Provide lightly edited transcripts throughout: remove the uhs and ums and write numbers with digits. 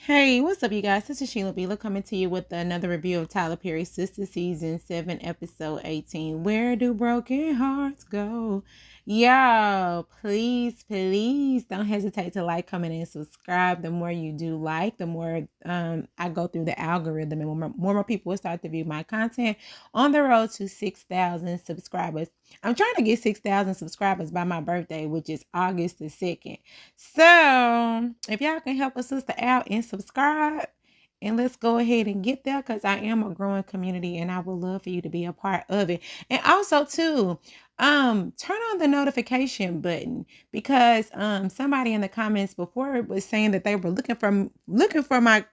Hey, what's up, you guys? This is Sheila Bila coming to you with another review of Tyler Perry's Sistas Season 7, Episode 18. Where do broken hearts go? Y'all, please don't hesitate to like, comment, and subscribe. The more you do like, the more I go through the algorithm and more people will start to view my content on the road to 6,000 subscribers. I'm trying to get 6,000 subscribers by my birthday, which is August the 2nd. So if y'all can help a sister out and subscribe, and let's go ahead and get there, because I am a growing community and I would love for you to be a part of it. And also too, turn on the notification button, because somebody in the comments before was saying that they were looking for my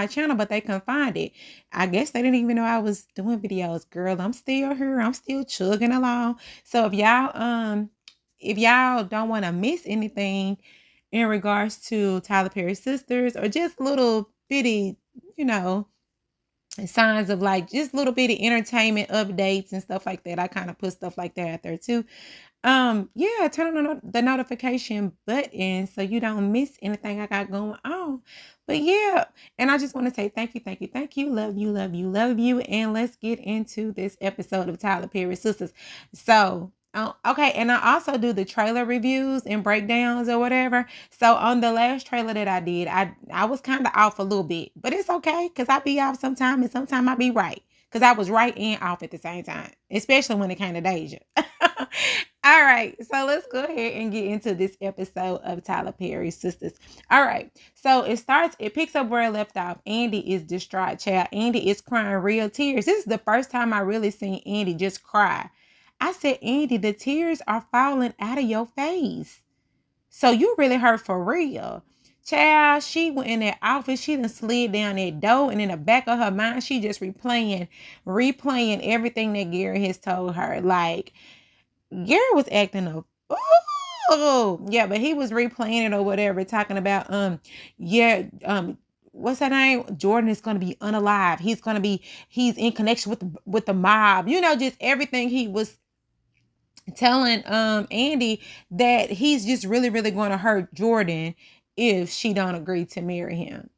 channel, but they couldn't find it. I guess they didn't even know I was doing videos. Girl, I'm still here. I'm still chugging along. So if y'all don't want to miss anything in regards to Tyler Perry Sisters, or just little bitty, you know, signs of like just little bitty entertainment updates and stuff like that, I kind of put stuff like that out there too. Yeah, turn on the notification button so you don't miss anything I got going on. But yeah, and I just want to say thank you, love you, and let's get into this episode of Tyler Perry Sisters. So okay, and I also do the trailer reviews and breakdowns or whatever. So on the last trailer that I did, I was kind of off a little bit, but it's okay, because I be off sometime and sometime I be right, because I was right and off at the same time, especially when it came to Deja. All right, so let's go ahead and get into this episode of Tyler Perry's Sisters. All right, so it picks up where it left off. Andy is distraught, child. Andy is crying real tears. This is the first time I really seen Andy just cry. I said, Andy, the tears are falling out of your face. So you really hurt for real. Child, she went in that office. She done slid down that door, and in the back of her mind, she just replaying everything that Gary has told her. Like, Gary was acting a oh yeah, but he was replaying it or whatever, talking about yeah, what's that name? Jordan is gonna be unalive. He's in connection with the mob. You know, just everything he was telling Andy, that he's just really going to hurt Jordan if she don't agree to marry him.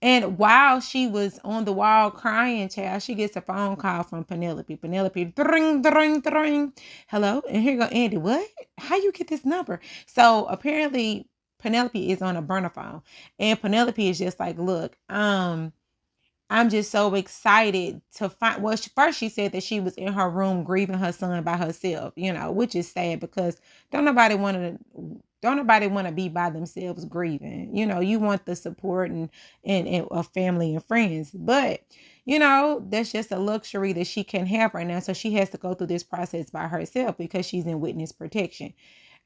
And while she was on the wall crying, child, she gets a phone call from Penelope. Penelope, dring, dring, dring. Hello? And here go Andy. What? How you get this number? So apparently Penelope is on a burner phone. And Penelope is just like, look, I'm just so excited to find. Well, first she said that she was in her room grieving her son by herself, which is sad, because don't nobody want to be by themselves grieving. You want the support and of family and friends, but that's just a luxury that she can have right now. So she has to go through this process by herself because she's in witness protection.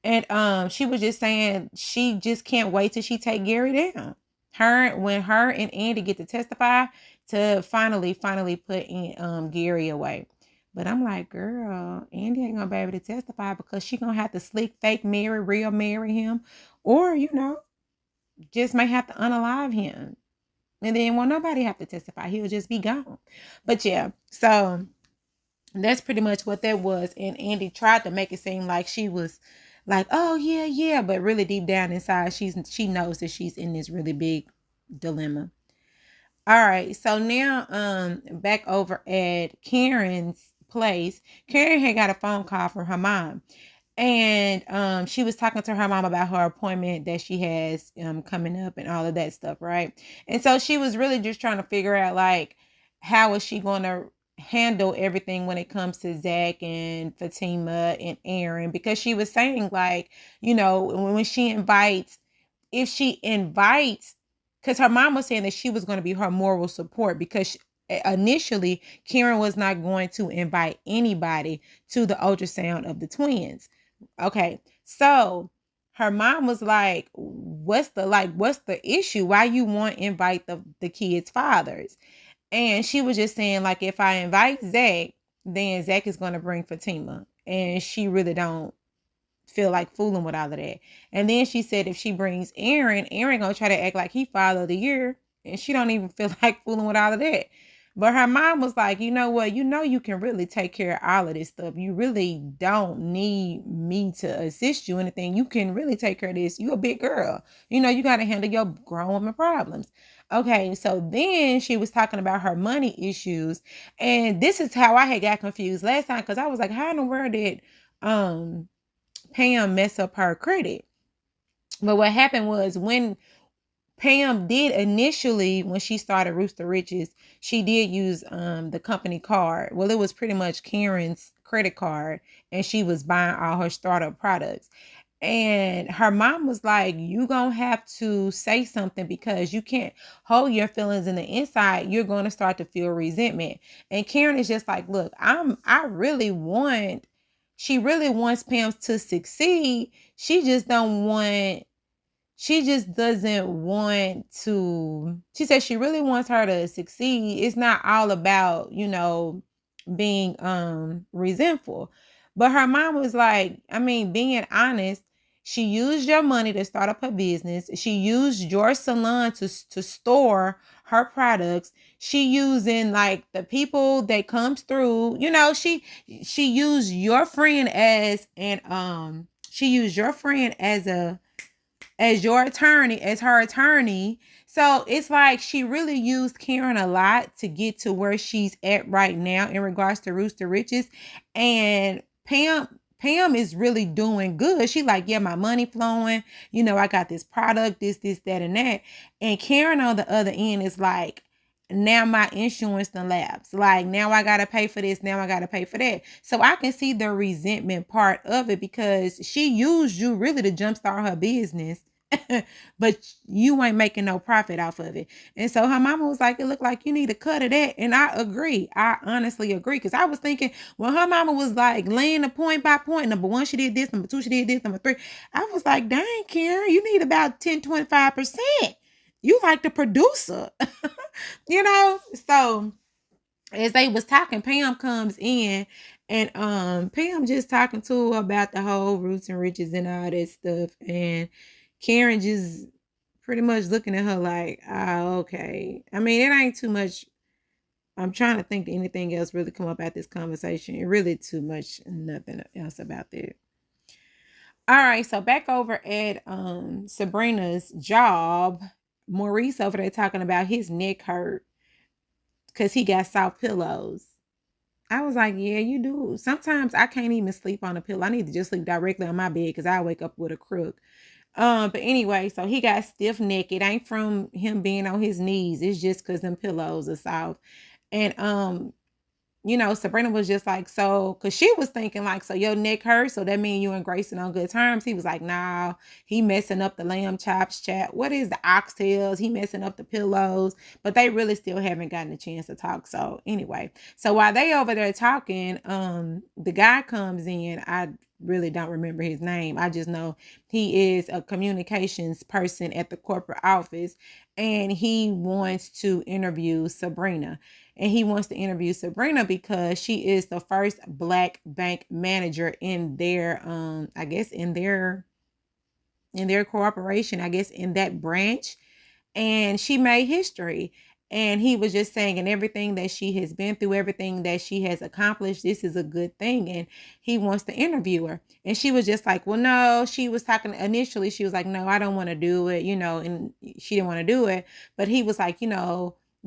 And she was just saying she just can't wait till she take Gary down. When her and Andy get to testify, to finally put in Gary away. But I'm like, girl, Andy ain't gonna be able to testify, because she gonna have to slick fake marry, real marry him, or just may have to unalive him, and then won't nobody have to testify. He'll just be gone. But yeah, so that's pretty much what that was. And Andy tried to make it seem like she was like, oh yeah, but really deep down inside, she knows that she's in this really big dilemma. All right, so now back over at Karen's place. Karen had got a phone call from her mom, and she was talking to her mom about her appointment that she has coming up and all of that stuff, right? And so she was really just trying to figure out, like, how is she going to handle everything when it comes to Zach and Fatima and Aaron, because she was saying, like, when she invites, if she invites, because her mom was saying that she was going to be her moral support, because initially Karen was not going to invite anybody to the ultrasound of the twins. Okay, so her mom was like, what's the issue? Why you want to invite the kids' fathers? And she was just saying, like, if I invite Zach, then Zach is going to bring Fatima, and she really don't feel like fooling with all of that. And then she said if she brings Aaron gonna try to act like he father of the year, and she don't even feel like fooling with all of that. But her mom was like, you know what? You know you can really take care of all of this stuff. You really don't need me to assist you in anything. You can really take care of this. You a big girl. You know, you got to handle your grown woman problems. Okay, so then she was talking about her money issues. And this is how I had got confused last time, because I was like, how in the world did Pam mess up her credit? But what happened was, when Pam did initially, when she started Rooster Riches, she did use the company card. Well, it was pretty much Karen's credit card, and she was buying all her startup products. And her mom was like, you gonna have to say something, because you can't hold your feelings in the inside. You're going to start to feel resentment. And Karen is just like, look, she really wants Pam to succeed. She just doesn't want to. She says she really wants her to succeed. It's not all about, being resentful. But her mom was like, I mean, being honest, she used your money to start up her business. She used your salon to store her products. She using like the people that comes through, she used your friend as her attorney. So it's like she really used Karen a lot to get to where she's at right now in regards to Rooster Riches. And Pam is really doing good. She like, yeah, my money flowing. I got this product, this, that, and that. And Karen on the other end is like, now my insurance done lapsed. Like, now I gotta pay for this. Now I gotta pay for that. So I can see the resentment part of it, because she used you really to jumpstart her business. But you ain't making no profit off of it. And so her mama was like, it looked like you need to cut it at. And I agree. I honestly agree. Because I was thinking, when her mama was like laying the point by point, number one, she did this, number two, she did this, number three, I was like, dang, Karen, you need about 10-25%. You like the producer. So as they was talking, Pam comes in, and Pam just talking to her about the whole roots and riches and all that stuff. And Karen just pretty much looking at her like, okay. I mean, it ain't too much. I'm trying to think anything else really come up at this conversation. It really too much, nothing else about that. All right, so back over at Sabrina's job, Maurice over there talking about his neck hurt because he got soft pillows. I was like, yeah, you do. Sometimes I can't even sleep on a pillow. I need to just sleep directly on my bed because I wake up with a crook. But anyway, so he got stiff neck. It ain't from him being on his knees. It's just because them pillows are soft. And Sabrina was just like, so, because she was thinking like, so your neck hurts, so that means you and Grayson on good terms. He was like, nah, he messing up the lamb chops chat. What is the oxtails? He messing up the pillows. But they really still haven't gotten a chance to talk. So anyway, so while they over there talking, the guy comes in. I really don't remember his name. I just know he is a communications person at the corporate office, and he wants to interview Sabrina. And he wants to interview Sabrina because she is the first Black bank manager in their, I guess in their corporation, I guess in that branch. And she made history. And he was just saying, and everything that she has been through, everything that she has accomplished, this is a good thing. And he wants to interview her. And she was just like, well, no, she was talking initially. She was like, no, I don't want to do it, and she didn't want to do it. But he was like,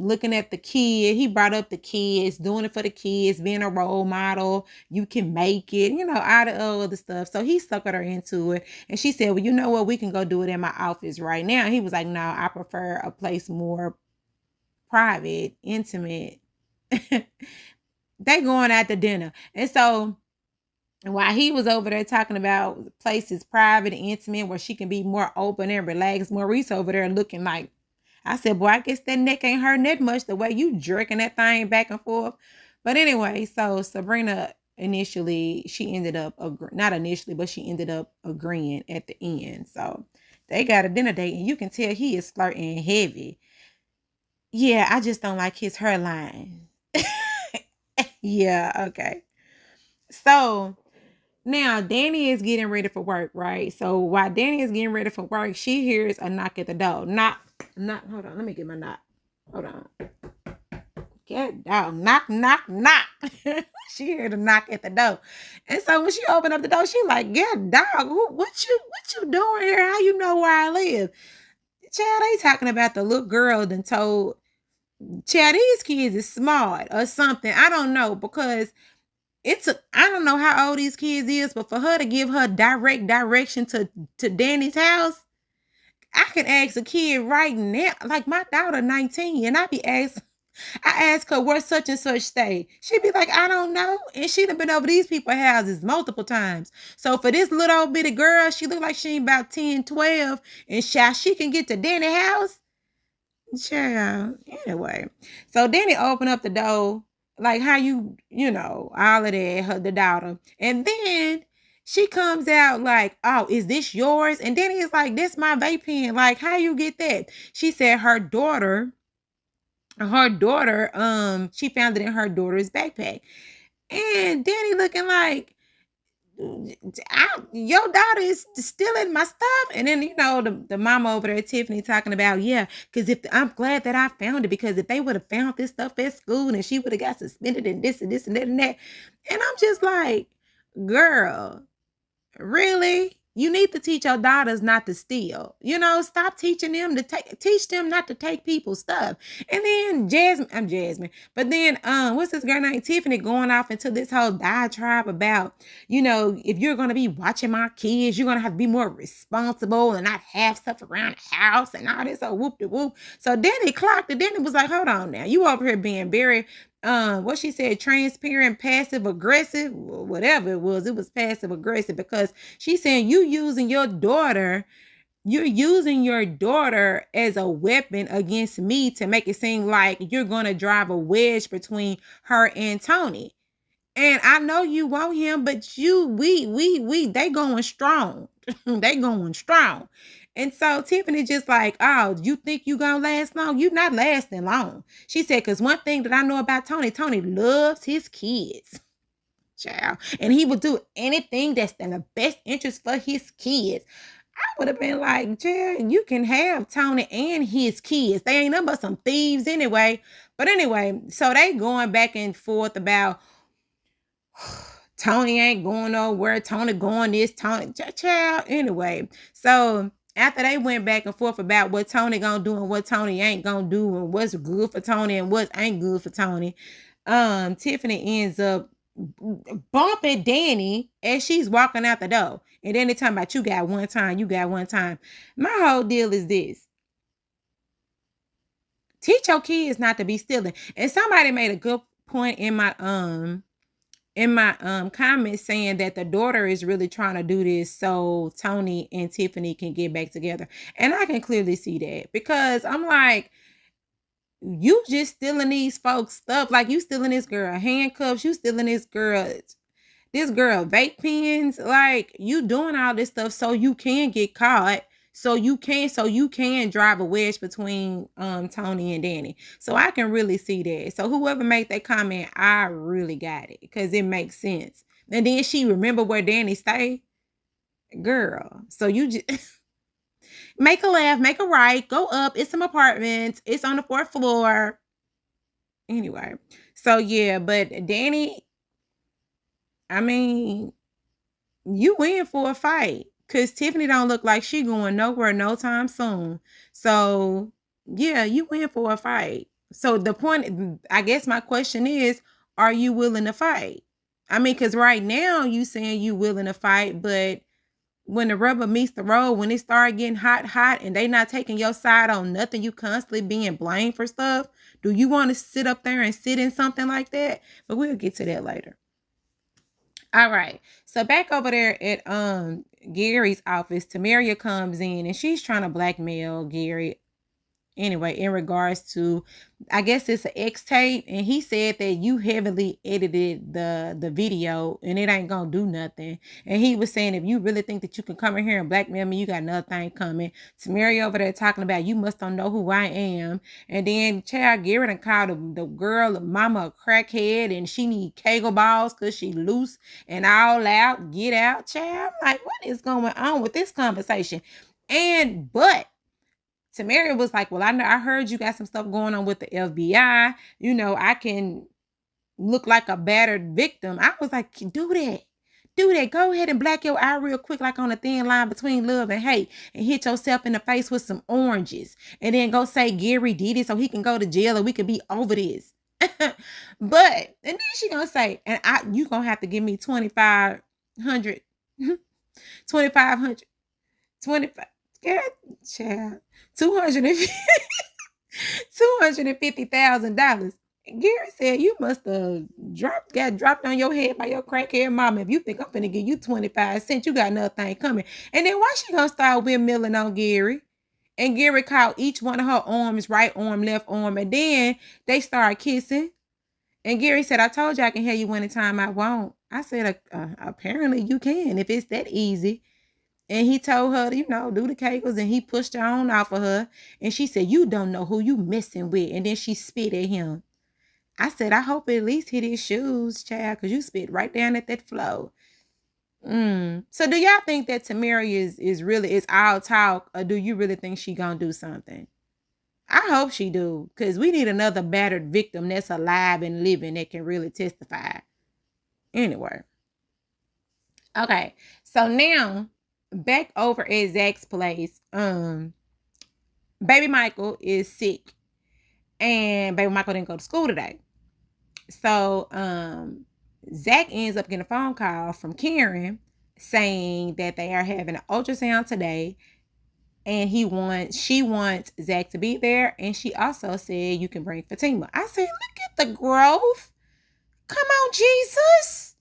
looking at the kid, he brought up the kids, doing it for the kids, being a role model. You can make it, all the other stuff. So he suckered her into it. And she said, well, you know what? We can go do it in my office right now. He was like, no, I prefer a place more private, intimate. They going out to dinner. And so while he was over there talking about places private and intimate where she can be more open and relaxed, Maurice over there looking like, I said, boy, I guess that neck ain't hurting that much the way you jerking that thing back and forth. But anyway, so Sabrina initially, she ended up, not initially, but she ended up agreeing at the end. So they got a dinner date, and you can tell he is flirting heavy. Yeah, I just don't like his hairline. Yeah, okay. So now Danni is getting ready for work, right? So while Danni is getting ready for work, she hears a knock at the door. Knock, hold on, let me get my knock. Hold on. get down, knock, knock, knock. She heard a knock at the door. And so when she opened up the door, she like, get dog, what you doing here? How you know where I live? Child, they talking about the little girl then told, child, these kids is smart or something. I don't know, because I don't know how old these kids is, but for her to give her direct direction to Danny's house, I can ask a kid right now, like my daughter 19, and I ask her where such and such stay. She'd be like, I don't know. And she'd have been over these people's houses multiple times. So for this little old bitty girl, she look like she ain't about 10, 12, and she can get to Danny's house. Child. Anyway, so Danny opened up the door, like how all of that, the daughter. And then she comes out like, oh, is this yours? And Danny is like, this my vape pen. Like, how you get that? She said her daughter, she found it in her daughter's backpack. And Danny looking like, your daughter is stealing my stuff. And then the mama over there, Tiffany, talking about, yeah, because I'm glad that I found it, because if they would have found this stuff at school and she would have got suspended and this and this and that and that. And I'm just like, girl, really? You need to teach your daughters not to steal. Stop teaching them teach them not to take people's stuff. And then Jasmine. But then what's this girl named Tiffany going off into this whole diatribe about, if you're gonna be watching my kids, you're gonna have to be more responsible and not have stuff around the house and all this whoop de whoop. So Danny clocked it. Danny was like, hold on now, you over here being very what she said, transparent, passive aggressive, whatever it was passive aggressive, because she's saying you're using your daughter as a weapon against me to make it seem like you're gonna drive a wedge between her and Tony. And I know you want him, but they going strong. They going strong. And so Tiffany just like, oh, you think you gonna last long? You not lasting long. She said, because one thing that I know about Tony loves his kids. Child. And he would do anything that's in the best interest for his kids. I would have been like, child, you can have Tony and his kids. They ain't nothing but some thieves anyway. But anyway, so they going back and forth about Tony ain't going nowhere. Tony going this, Tony, child. Anyway, so after they went back and forth about what Tony gonna do and what Tony ain't gonna do and what's good for Tony and what ain't good for Tony, Tiffany ends up bumping Danny as she's walking out the door. And then they talking about you got one time. My whole deal is this. Teach your kids not to be stealing. And somebody made a good point in my comments saying that the daughter is really trying to do this so Tony and Tiffany can get back together. And I can clearly see that, because I'm like, you just stealing these folks' stuff. Like, you stealing this girl handcuffs, you stealing this girl vape pens. Like, you doing all this stuff so you can get caught. So you can drive a wedge between Tony and Danny. So I can really see that. So whoever made that comment, I really got it, because it makes sense. And then she remember where Danny stayed. Girl, so you just make a left, make a right, go up. It's some apartments. It's on the 4th floor. Anyway, so yeah, but Danny, I mean, you in for a fight. Because Tiffany don't look like she going nowhere no time soon. So, yeah, you win for a fight. So the point, I guess my question is, are you willing to fight? I mean, because right now you saying you willing to fight, but when the rubber meets the road, when it start getting hot, and they not taking your side on nothing, you constantly being blamed for stuff, do you want to sit up there and sit in something like that? But we'll get to that later. All right. So back over there at Gary's office, Tamaria comes in and she's trying to blackmail Gary. Anyway, in regards to, I guess it's an X tape, and he said that you heavily edited the video and it ain't gonna do nothing. And he was saying, if you really think that you can come in here and blackmail me, you got another thing coming. Tamaria over there talking about, you must don't know who I am. And then child, Gary done called the girl mama a crackhead, and she need kegel balls because she loose and all out. Get out, child. I'm like, what is going on with this conversation? But Tamaria was like, well, I heard you got some stuff going on with the FBI. You know, I can look like a battered victim. I was like, do that. Do that. Go ahead and black your eye real quick, like on a thin line between love and hate, and hit yourself in the face with some oranges. And then go say Gary did it so he can go to jail and we can be over this. But, and then she gonna say, and you gonna have to give me 2,500, 2,500, 25, God, child, $250,000. Gary said, you must have got dropped on your head by your crackhead mama. If you think I'm finna give you 25 cents, you got another thing coming. And then why she gonna start windmilling on Gary? And Gary caught each one of her arms, right arm, left arm, and then they started kissing. And Gary said, I told you I can hear you anytime I want. I said, apparently you can if it's that easy. And he told her, you know, do the kegels, and he pushed her on off of her. And she said, you don't know who you messing with. And then she spit at him. I said, I hope it at least hit his shoes, child, because you spit right down at that floor. So do y'all think that Tamaria is all talk, or do you really think she gonna do something? I hope she do, because we need another battered victim that's alive and living that can really testify. Anyway. Okay, so now back over at Zach's place, baby Michael is sick, and baby Michael didn't go to school today. So Zach ends up getting a phone call from Karen saying that they are having an ultrasound today, and she wants Zach to be there, and she also said you can bring Fatima. I said, look at the growth. Come on, Jesus.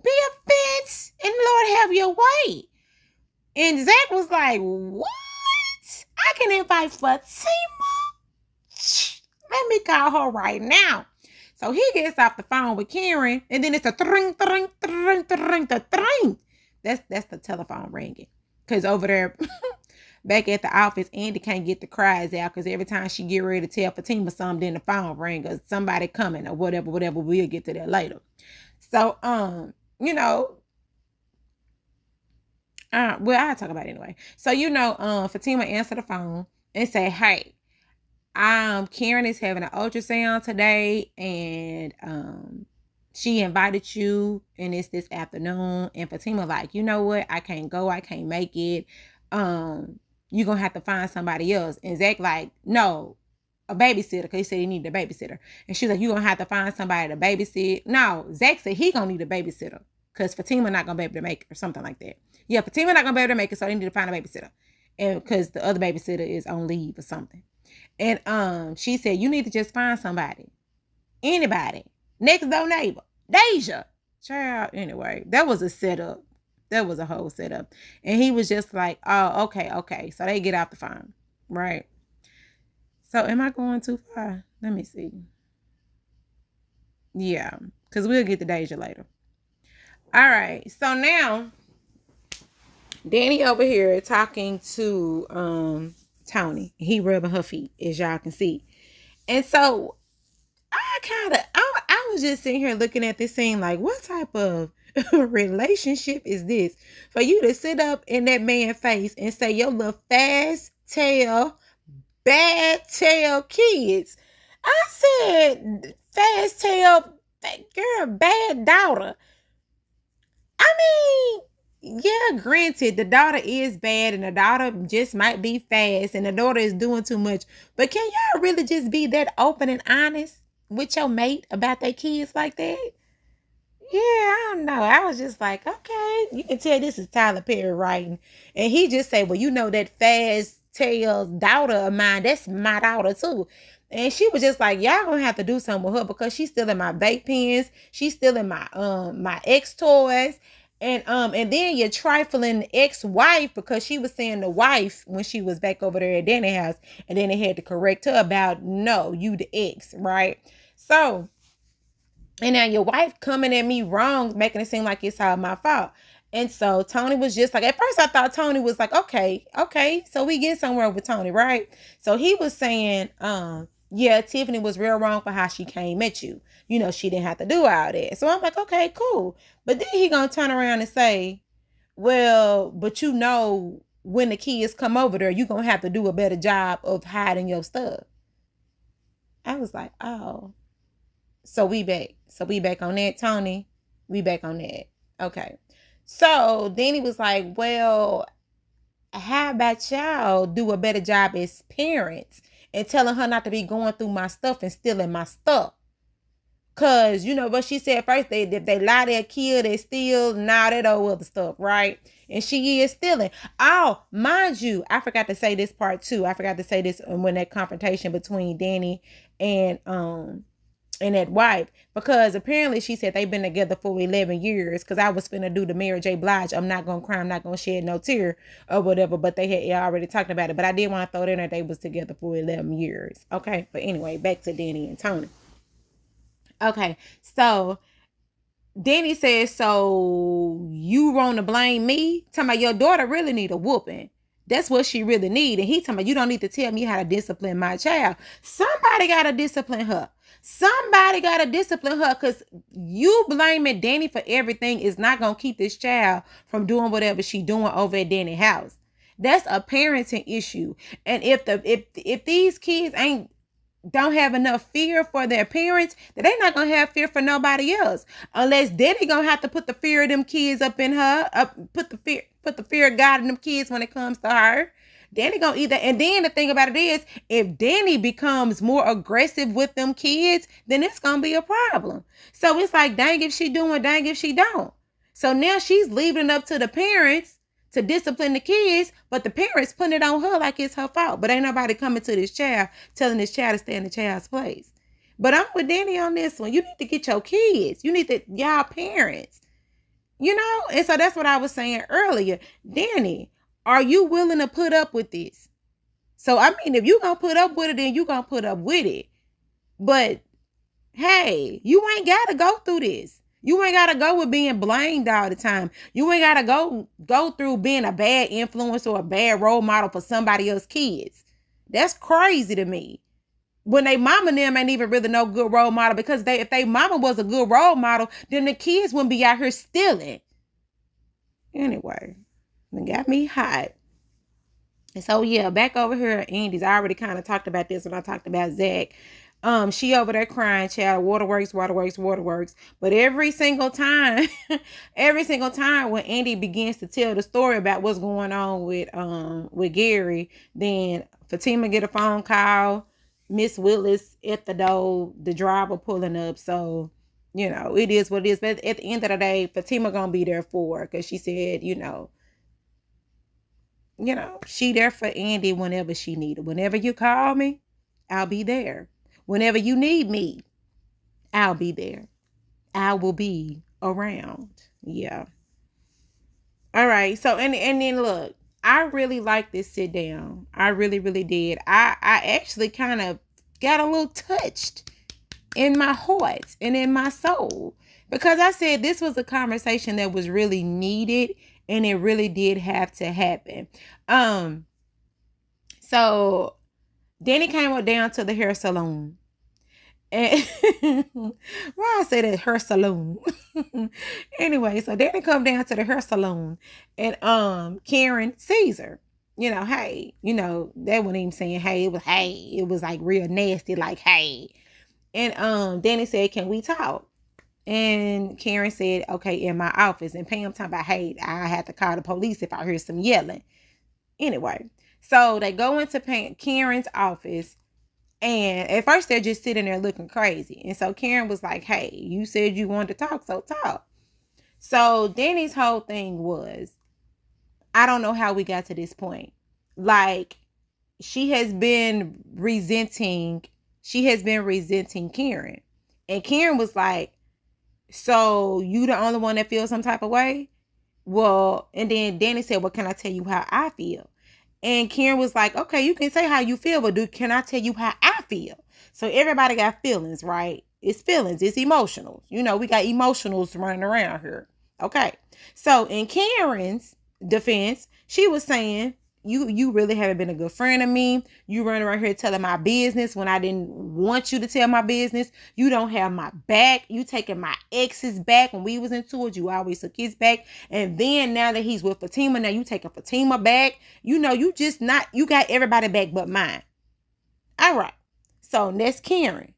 Be a fence, and Lord have your way. And Zach was like, what? I can invite Fatima? Let me call her right now. So he gets off the phone with Karen, and then it's a tring, tring, tring, tring, tring. That's the telephone ringing. Because over there, back at the office, Andy can't get the cries out because every time she get ready to tell Fatima something, then the phone ring or somebody coming or whatever. We'll get to that later. So, you know, well, I'll talk about it anyway. So, you know, Fatima answered the phone and say, hey, Karen is having an ultrasound today, and she invited you, and it's this afternoon. And Fatima like, you know what? I can't go. I can't make it. You're gonna have to find somebody else. And Zach like, no, a babysitter, because he said he needed a babysitter. And she's like, you're gonna have to find somebody to babysit. No, Zach said he gonna need a babysitter because Fatima not gonna be able to make it, or something like that. Yeah, Fatima not gonna be able to make it, so they need to find a babysitter. And because the other babysitter is on leave or something. And she said, you need to just find somebody. Anybody. Next door neighbor. Deja. Child. Anyway, that was a setup. That was a whole setup. And he was just like, oh, okay. So they get off the phone. Right. So am I going too far? Let me see. Yeah. Because we'll get to Deja later. All right. So now, Danny over here talking to Tony. He rubbing her feet, as y'all can see. And so I was just sitting here looking at this scene like, what type of relationship is this? For you to sit up in that man's face and say your little fast tail, bad tail kids. I said, fast tail, girl, bad daughter. I mean, yeah, granted, the daughter is bad and the daughter just might be fast and the daughter is doing too much. But can y'all really just be that open and honest with your mate about their kids like that? Yeah, I don't know. I was just like, okay, you can tell this is Tyler Perry writing. And he just said, well, you know, that fast tail daughter of mine, that's my daughter too. And she was just like, y'all gonna have to do something with her because she's stealing my vape pens. She's stealing my ex toys. And then you're trifling ex-wife because she was saying the wife when she was back over there at Danny's house. And then they had to correct her about, no, you the ex, right? So, and now your wife coming at me wrong, making it seem like it's all my fault. And so Tony was just like, at first I thought Tony was like, okay, so we get somewhere with Tony, right? So he was saying, yeah, Tiffany was real wrong for how she came at you. You know, she didn't have to do all that. So I'm like, okay, cool. But then he gonna turn around and say, well, but you know, when the kids come over there, you're going to have to do a better job of hiding your stuff. I was like, oh. So we back. So we back on that, Tony. We back on that. Okay. So then he was like, well, how about y'all do a better job as parents and telling her not to be going through my stuff and stealing my stuff? Cause you know what she said first, if they lie, they'll kill, they steal, now that old other stuff, right? And she is stealing. Oh, mind you, I forgot to say this part too. I forgot to say this when that confrontation between Danny and that wife, because apparently she said they've been together for 11 years. Because I was finna do the Mary J. Blige, I'm not gonna cry, I'm not gonna shed no tear or whatever, but they had already talked about it. But I did want to throw it in there, they was together for 11 years. Okay, but anyway, back to Danny and Tony. Okay, so Danny says, so you want to blame me? Talking about your daughter really need a whooping. That's what she really need. And he talking about, you don't need to tell me how to discipline my child. Somebody got to discipline her. Somebody got to discipline her, because you blaming Danny for everything is not going to keep this child from doing whatever she doing over at Danny's house. That's a parenting issue. And if these kids don't have enough fear for their parents, that they're not gonna have fear for nobody else, unless Daddy gonna have to put the fear of them kids up in her, put the fear of God in them kids when it comes to her. Danny gonna either, and then the thing about it is, if Danny becomes more aggressive with them kids, then it's gonna be a problem. So it's like, dang if she doing, dang if she don't. So now she's leaving it up to the parents to discipline the kids, but the parents putting it on her like it's her fault. But ain't nobody coming to this child telling this child to stay in the child's place. But I'm with Danny on this one. You need to get your kids. You need to, y'all parents. You know? And so that's what I was saying earlier. Danny, are you willing to put up with this? So, I mean, if you gonna put up with it, then you gonna put up with it. But, hey, you ain't gotta go through this. You ain't got to go with being blamed all the time. You ain't got to go through being a bad influence or a bad role model for somebody else's kids. That's crazy to me. When they mama and them ain't even really no good role model, because if they mama was a good role model, then the kids wouldn't be out here stealing. Anyway, it got me hot. And so, yeah, back over here, Andy's. I already kind of talked about this when I talked about Zach. She over there crying, child, waterworks. But every single time when Andy begins to tell the story about what's going on with Gary, then Fatima get a phone call, Miss Willis at the door, the driver pulling up. So, you know, it is what it is. But at the end of the day, Fatima gonna be there for her, because she said, you know, she there for Andy whenever she needed. Whenever you call me, I'll be there. Whenever you need me, I'll be there. I will be around. Yeah. All right. So, and then look, I really like this sit down. I really, really did. I actually kind of got a little touched in my heart and in my soul, because I said this was a conversation that was really needed, and it really did have to happen. So Danny came down to the hair salon. And why I say that, hair salon? Anyway, so Danny come down to the hair salon, and Karen sees her. Hey, they wasn't even saying hey, it was like real nasty, like hey. And Danny said, can we talk? And Karen said, okay, in my office. And Pam talking about, hey, I have to call the police if I hear some yelling. Anyway, so they go into Karen's office, and at first they're just sitting there looking crazy. And so Karen was like, hey, you said you wanted to talk, so talk. So Danny's whole thing was, I don't know how we got to this point. Like, she has been resenting Karen. And Karen was like, so you the only one that feels some type of way? Well, and then Danny said, well, can I tell you how I feel? And Karen was like, okay, you can say how you feel, but can I tell you how I feel? So everybody got feelings, right? It's feelings. It's emotional. We got emotionals running around here. Okay. So in Karen's defense, she was saying, you really haven't been a good friend to me. You run around here telling my business when I didn't want you to tell my business. You don't have my back. You taking my ex's back when we was into it. You always took his back. And then now that he's with Fatima, now you taking Fatima back. You know, you just not, you got everybody back but mine. All right. So that's Karen.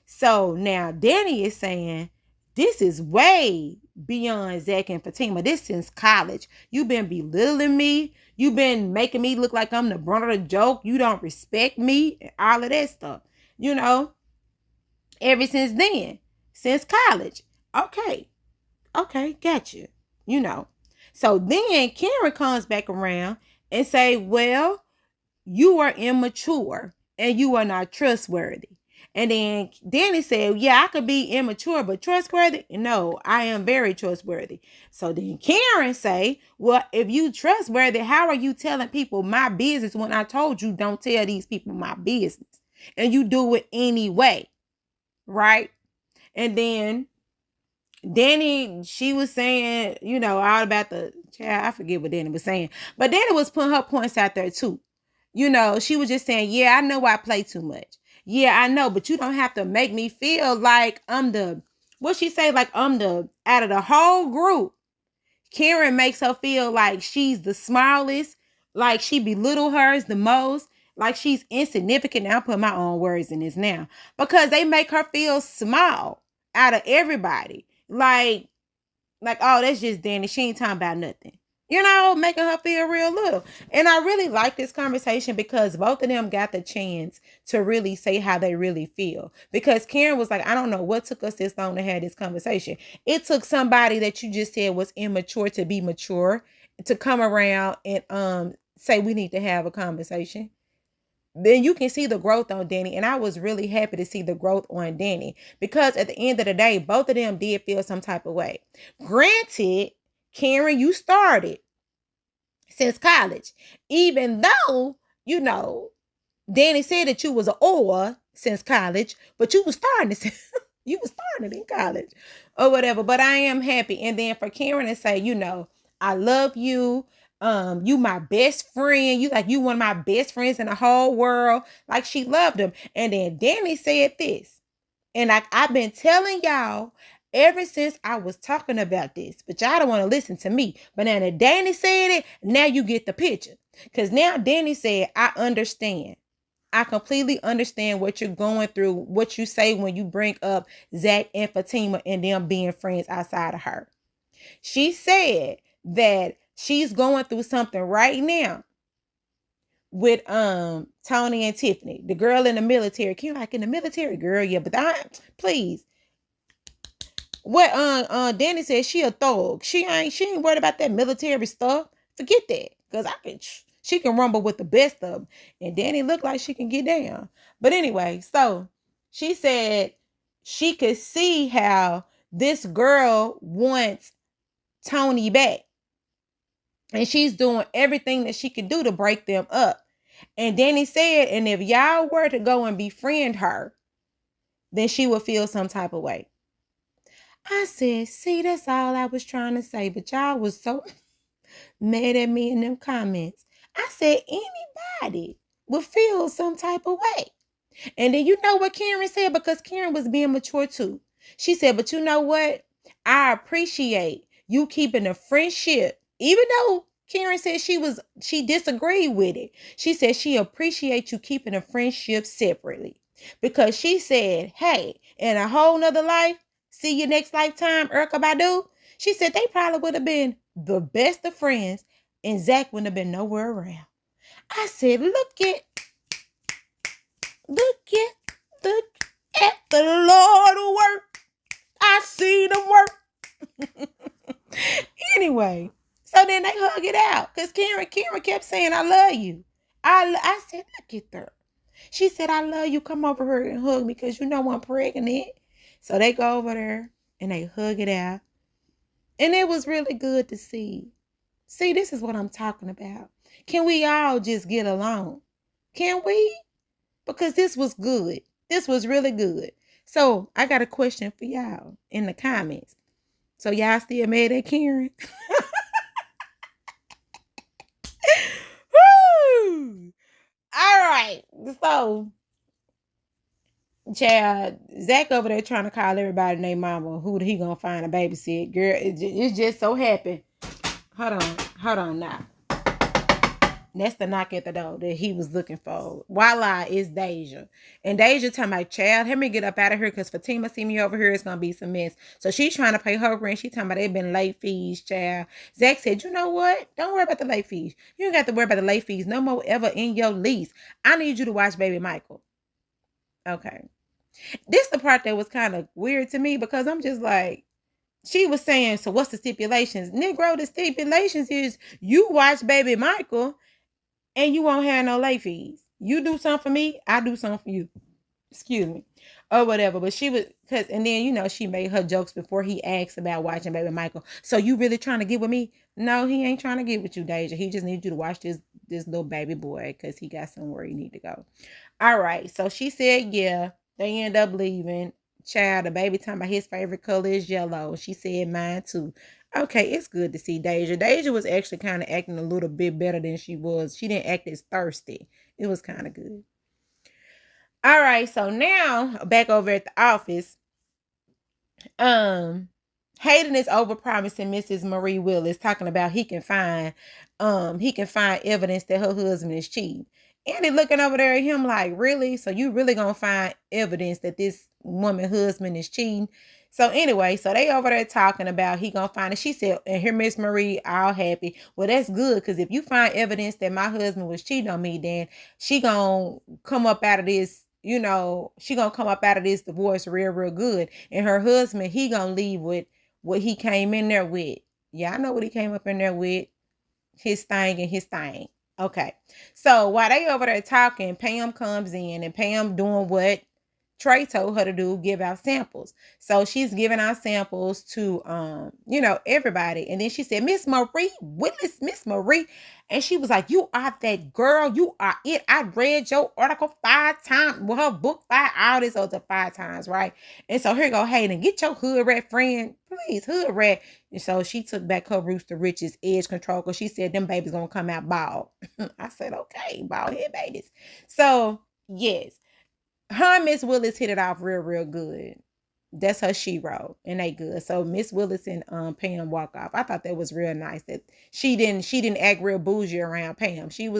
So now Danny is saying, this is way beyond Zach and Fatima. This since college. You've been belittling me. You've been making me look like I'm the brunt of the joke. You don't respect me. And all of that stuff. You know, ever since then. Since college. Okay. Okay, gotcha. You know. So then Karen comes back around and say, well, you are immature and you are not trustworthy. And then Danny said, yeah, I could be immature, but trustworthy? No, I am very trustworthy. So then Karen say, well, if you trustworthy, how are you telling people my business when I told you don't tell these people my business? And you do it anyway, right? And then Danny, she was saying, you know, all about the child. I forget what Danny was saying. But Danny was putting her points out there too. You know, she was just saying, yeah, I know I play too much. Yeah, I know, but you don't have to make me feel like I'm the, what she say, like I'm the, out of the whole group, Karen makes her feel like she's the smallest, like she belittle hers the most, like she's insignificant. Now, I'm putting my own words in this now. Because they make her feel small out of everybody. Like, oh, that's just Danny. She ain't talking about nothing. You know, making her feel real little. And I really like this conversation because both of them got the chance to really say how they really feel. Because Karen was like, I don't know what took us this long to have this conversation. It took somebody that you just said was immature to be mature to come around and say we need to have a conversation. Then you can see the growth on Danny. And I was really happy to see the growth on Danny because at the end of the day, both of them did feel some type of way. Granted, Karen, you started since college, even though, you know, Danny said that you was an or since college, but you was starting to you was starting in college or whatever. But I am happy. And then for Karen to say, you know, I love you. You my best friend. You one of my best friends in the whole world. Like she loved him. And then Danny said this. And I've been telling y'all ever since I was talking about this, but y'all don't want to listen to me. But now that Danny said it, now you get the picture. Because now Danny said, I understand. I completely understand what you're going through, what you say when you bring up Zach and Fatima and them being friends outside of her. She said that she's going through something right now with Tony and Tiffany, the girl in the military. Can you like in the military, girl? Yeah, but please. What Danny said she a thug. She ain't worried about that military stuff. Forget that. Cause she can rumble with the best of them. And Danny looked like she can get down. But anyway, so she said she could see how this girl wants Tony back. And she's doing everything that she can do to break them up. And Danny said, and if y'all were to go and befriend her, then she would feel some type of way. I said, see, that's all I was trying to say. But y'all was so mad at me in them comments. I said, anybody would feel some type of way. And then you know what Karen said? Because Karen was being mature too. She said, but you know what? I appreciate you keeping a friendship. Even though Karen said she disagreed with it. She said she appreciates you keeping a friendship separately. Because she said, hey, in a whole nother life, see you next lifetime, Erykah Badu. She said they probably would have been the best of friends and Zach wouldn't have been nowhere around. I said, look at the Lord work. I see them work. Anyway, so then they hug it out because Karen kept saying, I love you. I said, look at her. She said, I love you. Come over here and hug me because you know I'm pregnant. So they go over there and they hug it out. And it was really good to see. See, this is what I'm talking about. Can we all just get along? Can we? Because this was good. This was really good. So I got a question for y'all in the comments. So y'all still mad at Karen? right. So, child, Zach over there trying to call everybody named mama. Who he gonna find a babysit? Girl, it just so happened. Hold on now. That's the knock at the door that he was looking for. Voila, is Deja. And Deja talking about, child, let me get up out of here because Fatima see me over here. It's going to be some mess. So she's trying to pay her rent. She talking about they've been late fees, child. Zach said, you know what? Don't worry about the late fees. You don't got to worry about the late fees no more ever in your lease. I need you to watch Baby Michael. Okay. This the part that was kind of weird to me because I'm just like, she was saying, so what's the stipulations? Negro, the stipulations is you watch Baby Michael and you won't have no late fees. You do something for me, I do something for you. Excuse me. Or whatever. But she was, cause, and then, you know, she made her jokes before he asked about watching Baby Michael. So you really trying to get with me? No, he ain't trying to get with you, Deja. He just needs you to watch this little baby boy because he got somewhere he need to go. All right. So she said, yeah. They end up leaving. Child, the baby talking about his favorite color is yellow. She said mine too. Okay, it's good to see Deja. Deja was actually kind of acting a little bit better than she was. She didn't act as thirsty. It was kind of good. All right, so now back over at the office. Hayden is over promising Mrs. Marie Willis, talking about he can find evidence that her husband is cheating. Andy looking over there at him like, really? So you really gonna find evidence that this woman husband is cheating? So anyway, so they over there talking about he gonna find it. She said, and here Miss Marie all happy. Well, that's good, because if you find evidence that my husband was cheating on me, then she gonna come up out of this, you know, she gonna come up out of this divorce real good. And her husband, he gonna leave with what he came in there with. Yeah, I know what he came up in there with. His thing and his thing. Okay. So while they over there talking, Pam comes in and Pam doing what Trey told her to do, give out samples. So she's giving out samples to you know, everybody. And then she said, Miss Marie Willis, Miss Marie. And she was like, you are that girl. You are it. I read your article 5 times. Well, her book 5, all this other 5 times, right? And so here go Hayden. Get your hood rat friend, please, hood rat. And so she took back her Rooster Rich's edge control because she said them babies gonna come out bald. I said, okay, bald head babies. So yes, her and Miss Willis hit it off real good. That's her shero, and they good. So Miss Willis and Pam walk off. I thought that was real nice that she didn't act real bougie around Pam. She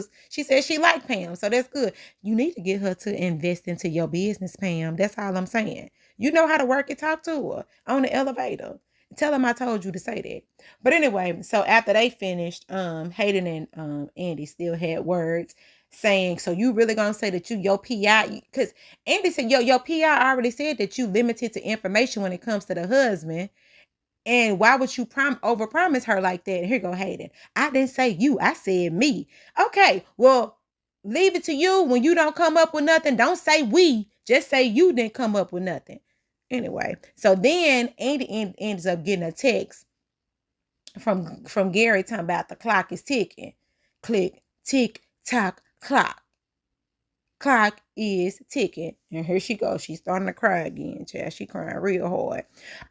said she liked Pam, so that's good. You need to get her to invest into your business, Pam. That's all I'm saying. You know how to work it. Talk to her on the elevator. Tell them I told you to say that. But anyway, so after they finished, Hayden and Andy still had words saying, so you really gonna say that your PI, because Andy said, your PI already said that you limited to information when it comes to the husband. And why would you overpromise her like that? And here go Hayden. I didn't say you, I said me. Okay, well, leave it to you. When you don't come up with nothing, don't say we. Just say you didn't come up with nothing. Anyway, so then Andy ends up getting a text from Gary talking about the clock is ticking. Click, tick, tock, clock. Clock is ticking. And here she goes. She's starting to cry again, child. She crying real hard.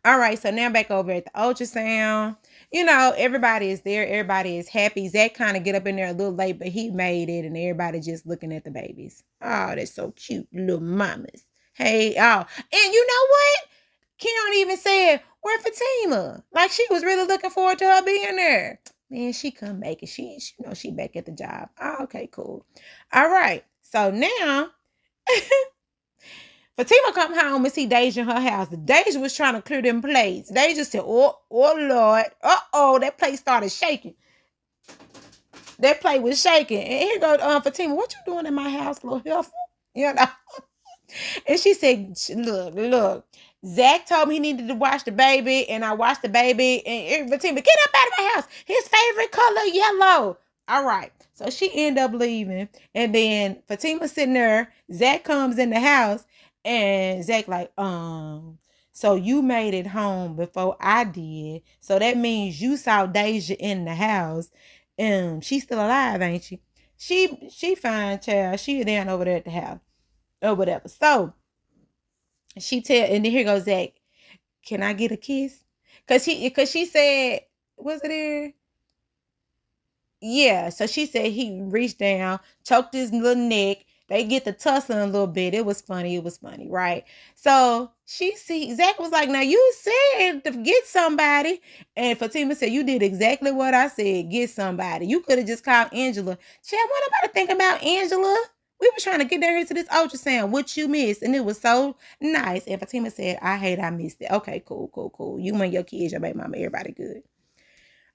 All right, so now back over at the ultrasound. You know, everybody is there. Everybody is happy. Zach kind of get up in there a little late, but he made it, and everybody just looking at the babies. Oh, they're so cute, little mamas. Hey, oh, and you know what? Keon even said, where Fatima? Like she was really looking forward to her being there. Man, she come make it. She you know, she back at the job. Oh, okay, cool. All right. So now Fatima come home and see Deja in her house. Deja was trying to clear them plates. Deja said, oh Lord. Uh-oh, that plate started shaking. That plate was shaking. And here goes Fatima, what you doing in my house, little helpful? You know? And she said, look, Zach told me he needed to watch the baby, and I watched the baby, and Fatima, get up out of my house. His favorite color, yellow. All right. So she ended up leaving. And then Fatima sitting there. Zach comes in the house, and Zach like, so you made it home before I did. So that means you saw Deja in the house. She's still alive, ain't she? She fine, child. She down over there at the house or whatever. So and then here goes Zach. Can I get a kiss? Cause she said, was it here? Yeah. So she said he reached down, choked his little neck, They get to tussling a little bit. It was funny, right? So Zach was like, now you said to get somebody. And Fatima said, you did exactly what I said, get somebody. You could have just called Angela. Chad, what about to think about Angela? We were trying to get down here to this ultrasound. What you missed? And it was so nice. And Fatima said, I missed it. Okay, cool. You and your kids, your baby mama, everybody good.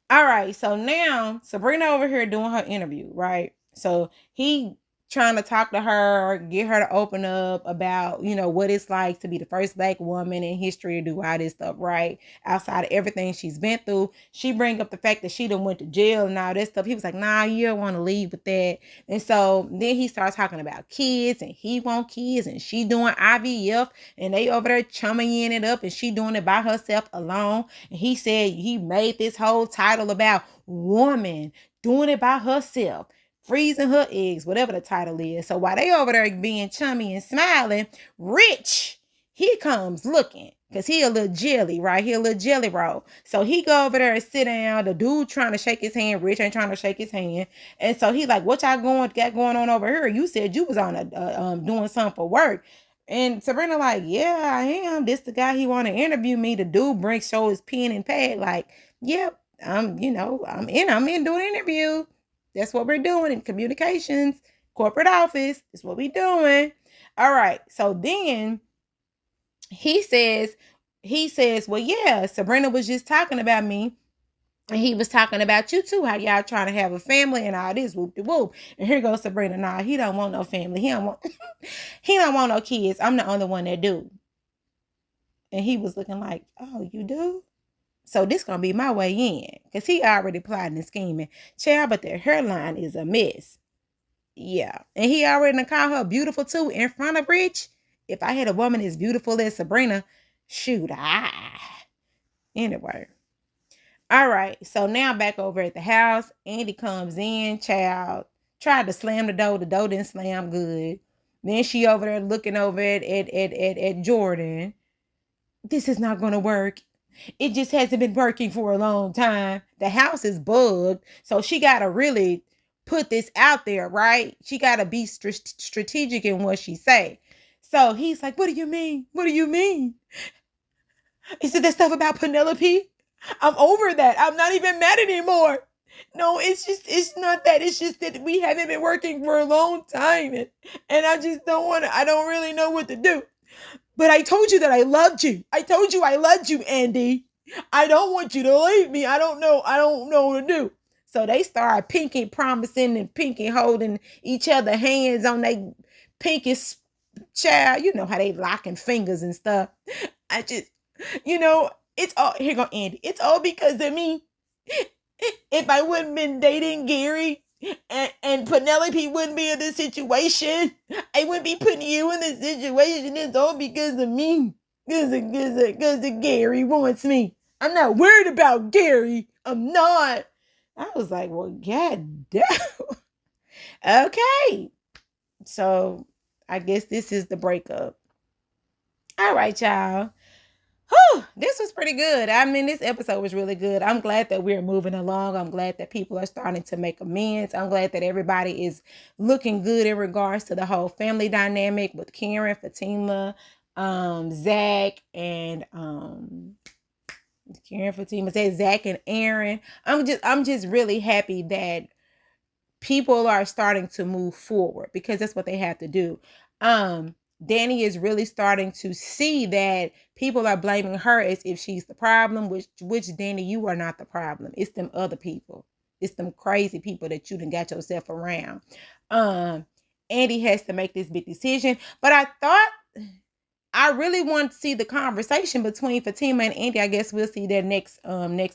All right, so now Sabrina over here doing her interview, right? So he trying to talk to her, get her to open up about, what it's like to be the first Black woman in history to do all this stuff, right? Outside of everything she's been through. She bring up the fact that she done went to jail and all this stuff. He was like, nah, you don't want to leave with that. And so then he starts talking about kids, and he want kids, and she doing IVF, and they over there chumming it up, and she doing it by herself alone. And he said he made this whole title about woman doing it by herself, freezing her eggs, whatever the title is. So while they over there being chummy and smiling, Rich, he comes looking, because he a little jelly, right? He a little jelly roll. So he go over there and sit down. The dude trying to shake his hand. Rich ain't trying to shake his hand. And so he like, what y'all got going on over here? You said you was on doing something for work. And Sabrina like, yeah, I am. This the guy he want to interview me. The dude show his pen and pad like, yep, I'm in doing an interview. That's what we're doing in communications, corporate office. That's what we're doing. All right. So then he says, well, yeah, Sabrina was just talking about me. And he was talking about you too, how y'all trying to have a family and all this, whoop de whoop. And here goes Sabrina. Nah, he don't want no family. He don't want no kids. I'm the only one that do. And he was looking like, oh, you do? So this gonna be my way in, because he already plotting and scheming. Child, but their hairline is a mess. Yeah. And he already called her beautiful too in front of Rich. If I had a woman as beautiful as Sabrina, shoot, anyway. All right. So now back over at the house, Andy comes in, child, tried to slam the door. The door didn't slam good. Then she over there looking over at Jordan. This is not gonna work. It just hasn't been working for a long time. The house is bugged. So she got to really put this out there, right? She got to be strategic in what she say. So he's like, what do you mean? What do you mean? Is it that stuff about Penelope? I'm over that. I'm not even mad anymore. No, it's not that. It's just that we haven't been working for a long time. And I just I don't really know what to do. But I told you that I loved you. I told you I loved you, Andy. I don't want you to leave me. I don't know what to do. So they start pinky promising and pinky holding each other hands on their pinky child. You know how they locking fingers and stuff. I just, it's all, here go Andy. It's all because of me. If I wouldn't been dating Gary, and Penelope wouldn't be in this situation, I wouldn't be putting you in this situation. It's all because of me. Because of Gary wants me. I'm not worried about Gary. I'm not. I was like, well, god damn. Okay. So I guess this is the breakup. All right, y'all. Whew, this was pretty good. I mean, this episode was really good. I'm glad that we're moving along. I'm glad that people are starting to make amends. I'm glad that everybody is looking good in regards to the whole family dynamic with Karen, Fatima, Zach, and Karen, Fatima, Zach and Aaron. I'm just really happy that people are starting to move forward, because that's what they have to do. Danni is really starting to see that people are blaming her as if she's the problem, which Danni, you are not the problem. It's them other people. It's them crazy people that you done got yourself around. Andy has to make this big decision. But I really want to see the conversation between Fatima and Andy. I guess we'll see that next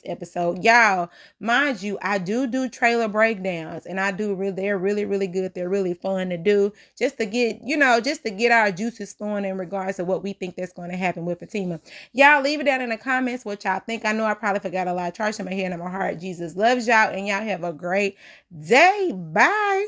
episode. Y'all, mind you, I do trailer breakdowns, and they're really, really good. They're really fun to do, just to get our juices flowing in regards to what we think that's going to happen with Fatima. Y'all leave it down in the comments what y'all think. I know I probably forgot a lot. Charge in my head and my heart. Jesus loves y'all, and y'all have a great day. Bye.